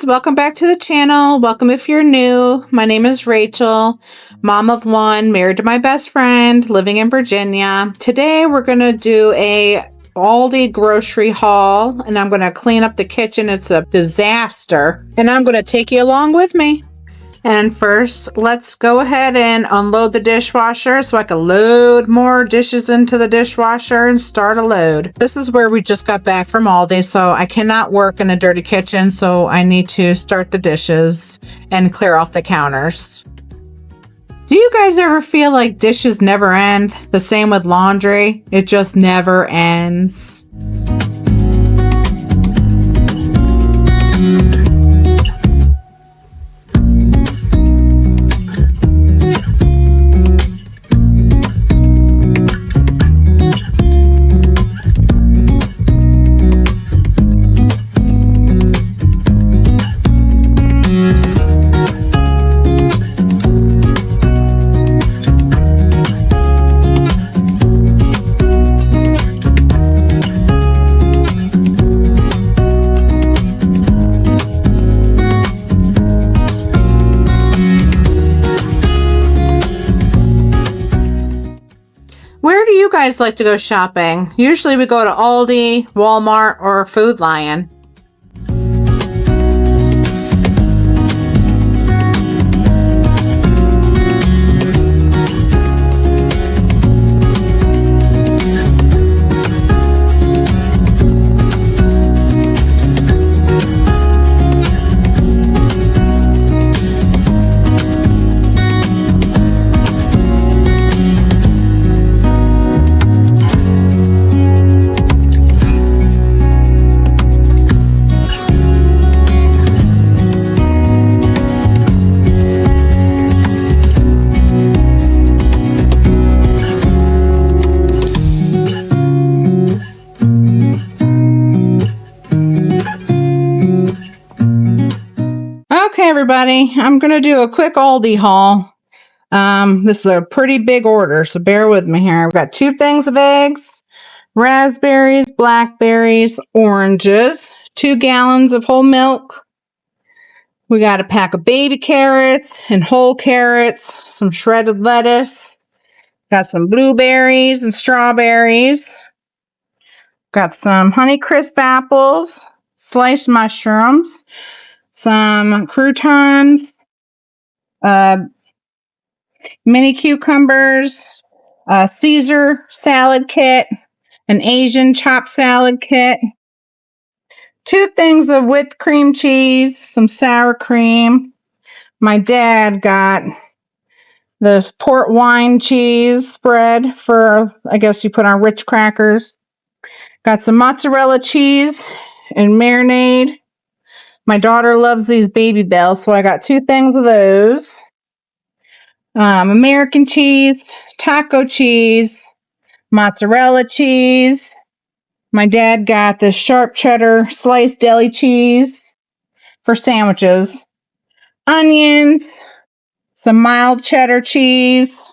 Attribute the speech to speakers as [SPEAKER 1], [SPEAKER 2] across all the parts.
[SPEAKER 1] friends, welcome back to the channel. Welcome if you're new. My name is Rachel, mom of one, married to my best friend, living in Virginia. Today we're going to do a Aldi grocery haul and I'm going to clean up the kitchen. It's a disaster and I'm going to take you along with me. And first, let's go ahead and unload the dishwasher so I can load more dishes into the dishwasher and start a load. This is where we just got back from Aldi, so I cannot work in a dirty kitchen, so I need to start the dishes and clear off the counters. Do you guys ever feel like dishes never end? The same with laundry. It just never ends. Where do you guys like to go shopping? Usually we go to Aldi, Walmart, or Food Lion. Okay, everybody, I'm going to do a quick Aldi haul. This is a pretty big order, so bear with me here. We've got 2 things of eggs, raspberries, blackberries, oranges, 2 gallons of whole milk. We got a pack of baby carrots and whole carrots, some shredded lettuce. Got some blueberries and strawberries. Got some Honeycrisp apples, sliced mushrooms, some croutons, mini cucumbers, a Caesar salad kit, an Asian chopped salad kit, 2 things of whipped cream cheese, some sour cream. My dad got this port wine cheese spread for, I guess you put on Ritz crackers. Got some mozzarella cheese and marinade. My daughter loves these Baby Bells, so I got 2 things of those. American cheese, taco cheese, mozzarella cheese. My dad got the sharp cheddar sliced deli cheese for sandwiches. Onions, some mild cheddar cheese,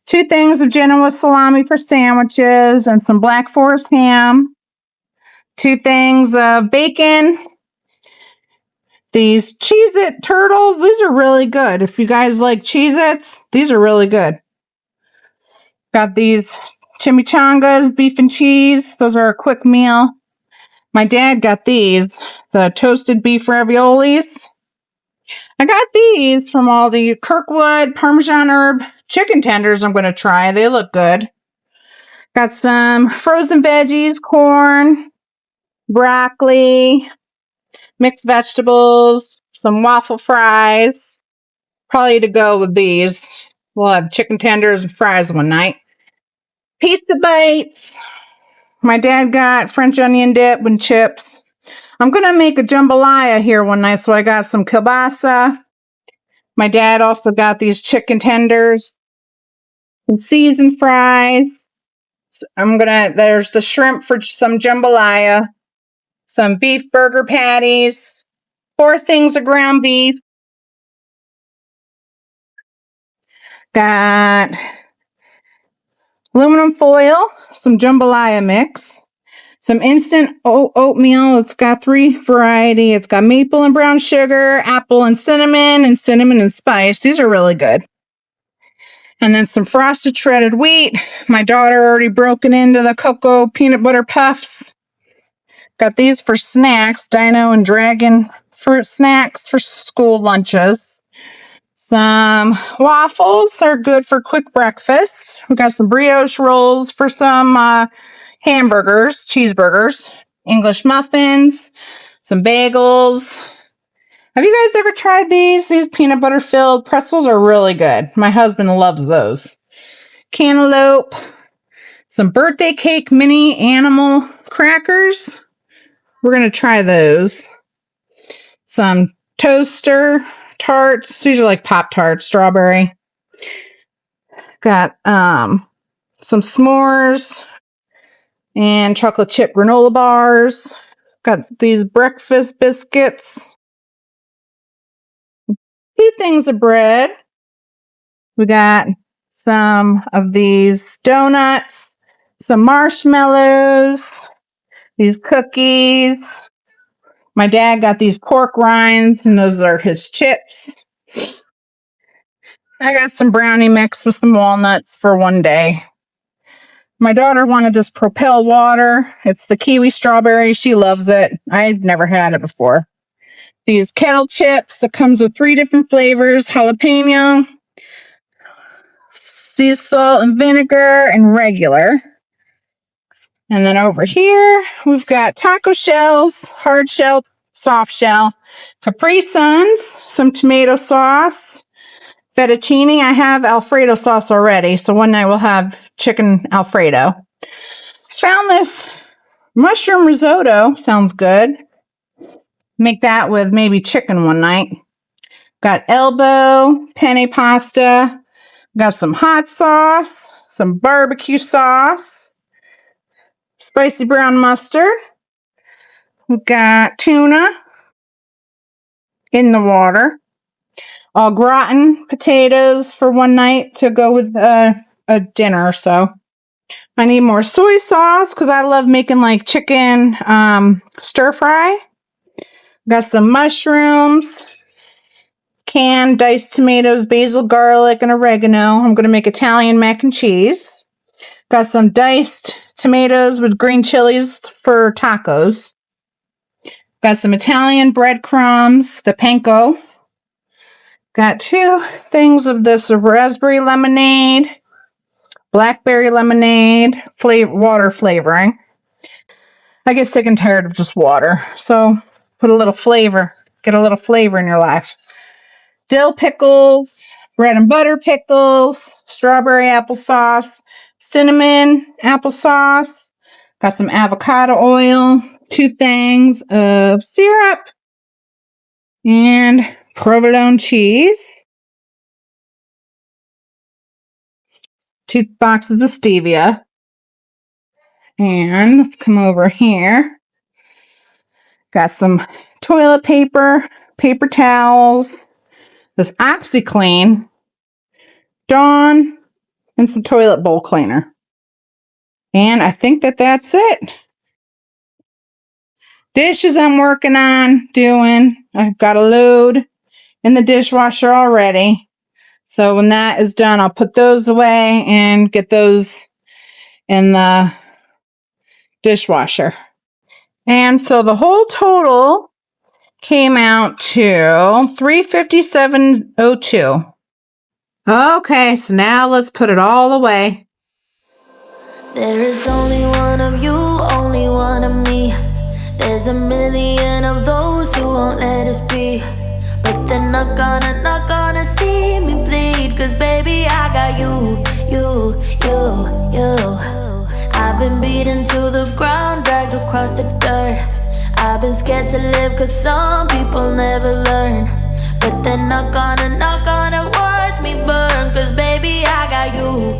[SPEAKER 1] 2 things of Genoa salami for sandwiches, and some Black Forest ham. 2 things of bacon. These Cheez-It turtles, these are really good. If you guys like Cheez-Its, these are really good. Got these chimichangas, beef and cheese. Those are a quick meal. My dad got these, the toasted beef raviolis. I got these from all the Kirkwood Parmesan herb chicken tenders I'm going to try. They look good. Got some frozen veggies, corn, broccoli, mixed vegetables, some waffle fries. Probably to go with these. We'll have chicken tenders and fries one night. Pizza bites. My dad got French onion dip and chips. I'm going to make a jambalaya here one night, so I got some kielbasa. My dad also got these chicken tenders and seasoned fries. There's the shrimp for some jambalaya, some beef burger patties, 4 things of ground beef. Got aluminum foil, some jambalaya mix, Some instant oatmeal. It's got 3 variety. It's got maple and brown sugar, apple and cinnamon and spice. These are really good. And then some frosted shredded wheat. My daughter already broken into the cocoa peanut butter puffs. Got these for snacks, dino and dragon fruit snacks for school lunches. Some waffles are good for quick breakfast. We got some brioche rolls for some hamburgers, cheeseburgers, English muffins, some bagels. Have you guys ever tried these? These peanut butter filled pretzels are really good. My husband loves those. Cantaloupe, some birthday cake mini animal crackers. We're going to try those. Some toaster tarts. These are like Pop-Tarts, strawberry. Got some s'mores and chocolate chip granola bars. Got these breakfast biscuits. 2 things of bread. We got some of these donuts, some marshmallows, these cookies. My dad got these pork rinds, and those are his chips. I got some brownie mix with some walnuts for one day. My daughter wanted this Propel water. It's the kiwi strawberry. She loves it. I've never had it before. These kettle chips that comes with 3 different flavors, jalapeno, sea salt and vinegar, and regular. And then over here, we've got taco shells, hard shell, soft shell, Capri Suns, some tomato sauce, fettuccine. I have Alfredo sauce already, so one night we'll have chicken Alfredo. Found this mushroom risotto. Sounds good. Make that with maybe chicken one night. Got elbow, penne pasta. Got some hot sauce, some barbecue sauce, spicy brown mustard. We've got tuna in the water. Au gratin potatoes for one night to go with a dinner or so. I need more soy sauce because I love making like chicken stir fry. Got some mushrooms, canned diced tomatoes, basil, garlic, and oregano. I'm going to make Italian mac and cheese. Got some diced tomatoes with green chilies for tacos. Got some Italian breadcrumbs, the panko. Got 2 things of this raspberry lemonade, blackberry lemonade, water flavoring. I get sick and tired of just water, so put a little flavor, get a little flavor in your life. Dill pickles, bread and butter pickles, strawberry applesauce, cinnamon applesauce. Got some avocado oil, 2 things of syrup, and provolone cheese. 2 boxes of stevia. And let's come over here. Got some toilet paper, paper towels, this OxyClean, Dawn, and some toilet bowl cleaner. And I think that's it. Dishes I'm working on doing. I've got a load in the dishwasher already. So when that is done, I'll put those away and get those in the dishwasher. And so the whole total came out to $357.02. Okay, so now let's put it all away.
[SPEAKER 2] There is only one of you, only one of me. There's a million of those who won't let us be. But they're not gonna see me bleed. Cause baby, I got you. I've been beaten to the ground, dragged across the dirt. I've been scared to live cause some people never learn. But they're not gonna watch me burn. Cause baby, I got you.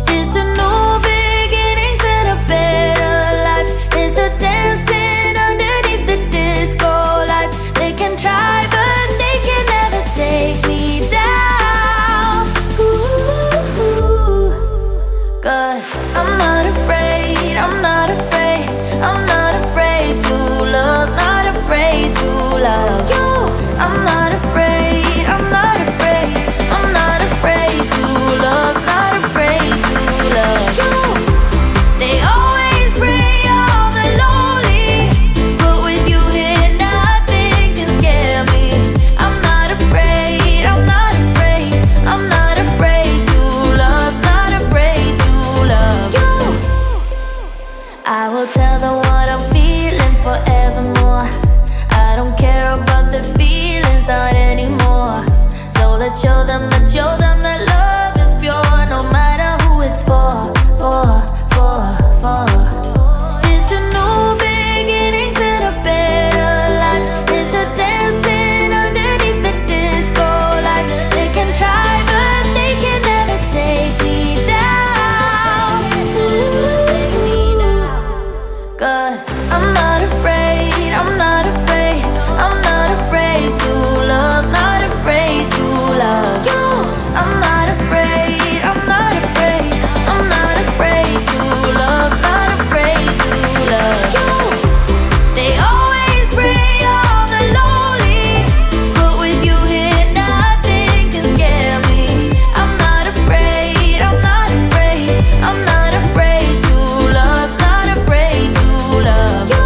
[SPEAKER 2] It's a new beginnings and a better life. It's the dancing underneath the disco light. They can try but they can never take me down. Cause I'm I'm not afraid, I'm not afraid, I'm not afraid to love, not afraid to love you. I'm not afraid, I'm not afraid, I'm not afraid to love, not afraid to love you. They always bring all the lonely, but with you here nothing can scare me. I'm not afraid, I'm not afraid, I'm not afraid to love, not afraid to love you. I will tell them what I'm feeling forevermore. I don't care about the feelings, not anymore. So let's show them that love is pure, no matter who it's for. It's a new beginnings and a better life. It's the dancing underneath the disco light. They can try, but they can never take me down. Cause I'm not afraid, I'm not afraid, I'm not afraid to love, not afraid to love you. I'm not afraid, I'm not afraid, I'm not afraid to love, not afraid to love you. They always bring all the lonely, but with you here nothing can scare me. I'm not afraid, I'm not afraid, I'm not afraid to love, not afraid to love you.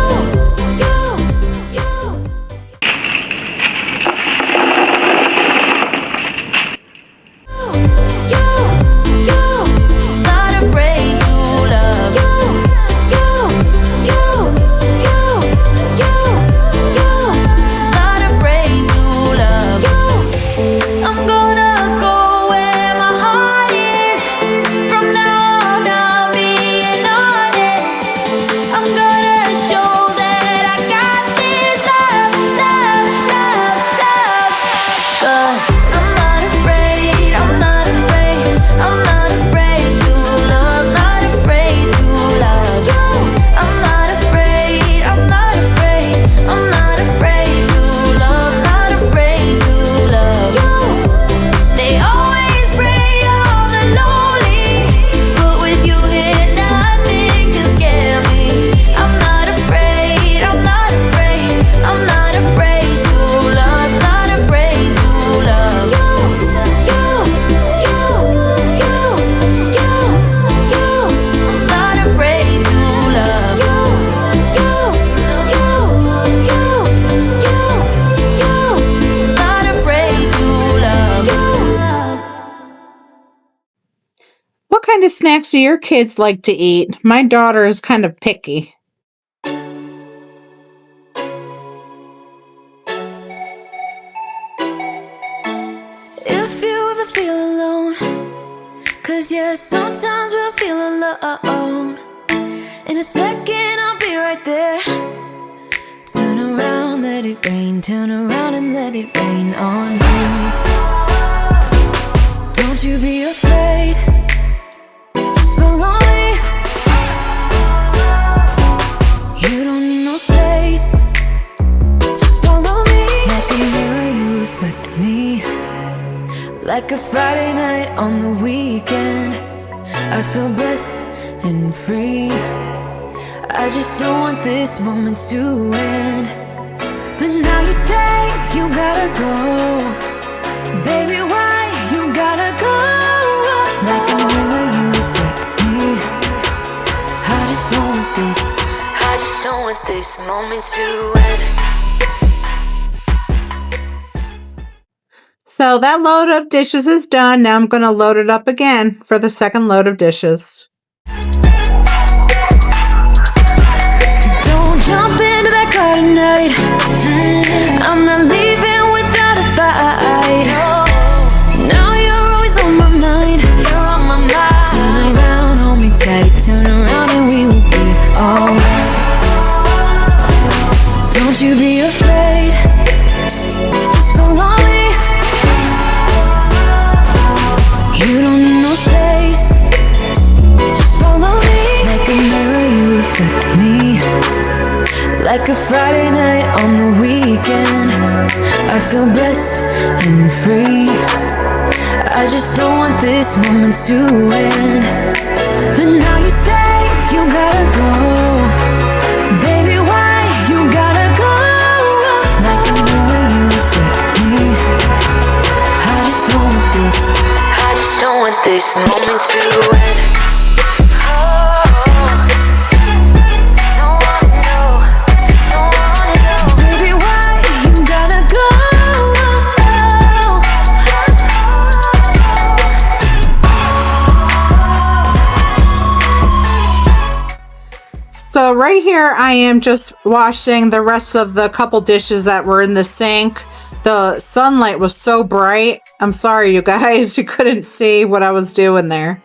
[SPEAKER 1] What kind of snacks do your kids like to eat? My daughter is kind of picky.
[SPEAKER 2] If you ever feel alone, cause yeah, sometimes we'll feel alone. In a second I'll be right there. Turn around, let it rain, turn around and let it rain on me. Don't you be afraid, just follow me. You don't need no space, just follow me. Like a mirror you reflect me, like a Friday night on the weekend. I feel blessed and free. I just don't want this moment to end. But now you say you gotta go, baby, why you gotta go? Like a mirror you reflect me. I just don't want this moment to end.
[SPEAKER 1] So that load of dishes is done. Now I'm going to load it up again for the second load of dishes.
[SPEAKER 2] Don't jump into that car tonight. I'm not leaving without a fight. Now you're always on my mind. Turn around, hold me tight. Turn around and we will be alright. Don't you be afraid, just follow me. You don't need no space, just follow me. Like a mirror you reflect me, like a Friday night on the weekend. I feel blessed and free. I I just don't want this moment to end. But now you say you gotta go. Baby, why you gotta go? Like the way you affect me. I just don't want this. I just don't want this moment to end.
[SPEAKER 1] So right here, I am just washing the rest of the couple dishes that were in the sink. The sunlight was so bright. I'm sorry, you guys, you couldn't see what I was doing there.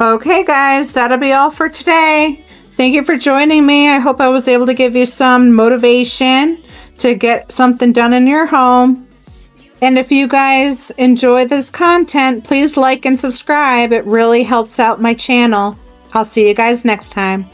[SPEAKER 1] Okay guys, that'll be all for today. Thank you for joining me. I hope I was able to give you some motivation to get something done in your home. And if you guys enjoy this content, please like and subscribe. It really helps out my channel. I'll see you guys next time.